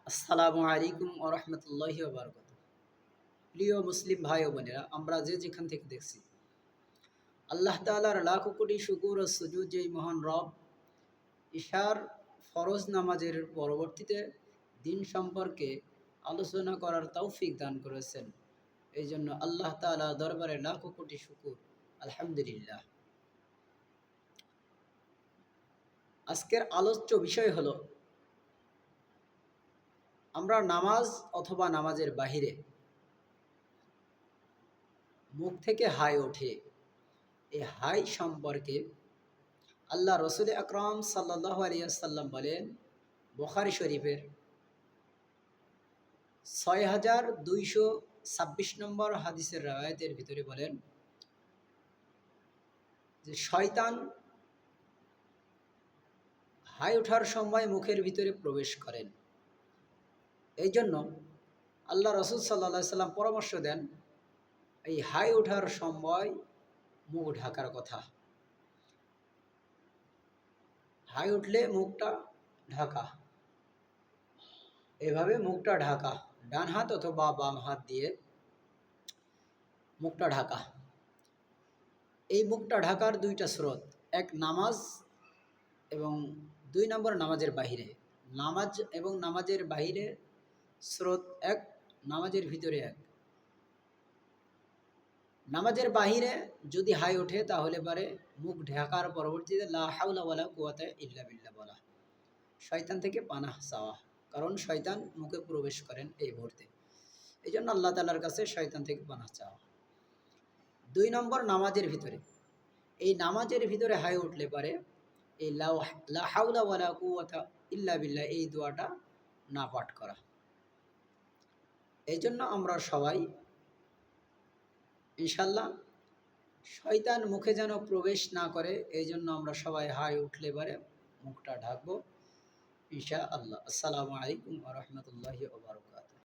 আসসালামু আলাইকুম ওয়া রাহমাতুল্লাহি ওয়া বারাকাতুহু। প্রিয় মুসলিম ভাই ও বোনেরা, আমরা যে যেখান থেকে দেখছি, আল্লাহ তাআলার লাখো কোটি শুকর ও সুজুদ যে মহান রব ইশার ফরজ নামাজের পরবর্তীতে দিন সম্পর্কে আলোচনা করার তৌফিক দান করেছেন। এই জন্য আল্লাহ তাআলা দরবারে লাখো কোটি শুকর, আলহামদুলিল্লাহ। আজকের আলোচ্য বিষয় হলো, আমরা নামাজ অথবা নামাজের বাহিরে মুখ থেকে হাই ওঠে, এই হাই সম্পর্কে আল্লাহ রসুল আকরাম সাল্লাল্লাহু আলাইহি ওয়াসাল্লাম বলেন, বুখারী শরীফের ৬,২২৬ নম্বর হাদিসের রাওয়ায়াতের ভিতরে বলেন যে শয়তান হাই ওঠার সময় মুখের ভিতরে প্রবেশ করেন। এই জন্য আল্লাহ রসুল সাল্লাল্লাহু আলাইহি ওয়াসাল্লাম পরামর্শ দেন, এই হাই ওঠার সময় মুখ ঢাকার কথা। হাই উঠলে মুখটা ঢাকা, এভাবে মুখটা ঢাকা, ডান হাত অথবা বাম হাত দিয়ে মুখটা ঢাকা। এই মুখটা ঢাকার দুইটা স্রোত, এক নামাজ এবং ২ নম্বর নামাজের বাহিরে। নামাজ এবং নামাজের বাহিরে স্রোত এক, নামাজের ভিতরে এক। নামাজের বাহিরে যদি হাই ওঠে তাহলে পারে মুখ ঢাকার পরবর্তীতে লা হাওলা ওয়ালা কুওয়াতা ইল্লা বিল্লাহ বলা, শয়তান থেকে পানাহ চাওয়া, কারণ শয়তান মুখে প্রবেশ করেন এই মুহূর্তে। এই জন্য আল্লাহ তাআলার কাছে শয়তান থেকে পানাহ চাওয়া। ২ নম্বর নামাজের ভিতরে, এই নামাজের ভিতরে হাই উঠলে পারে এই লা হাওলা ওয়ালা কুওয়াতা ইল্লা বিল্লাহ এই দোয়াটা না পাঠ করা। এই জন্য আমরা সবাই ইনশাল্লাহ শয়তান মুখে যেন প্রবেশ না করে, এই জন্য আমরা সবাই হাই উঠলে পারে মুখটা ঢাকবো ইনশাআল্লাহ। আসসালামু আলাইকুম ওয়া রাহমাতুল্লাহি ওয়া বারাকাতুহু।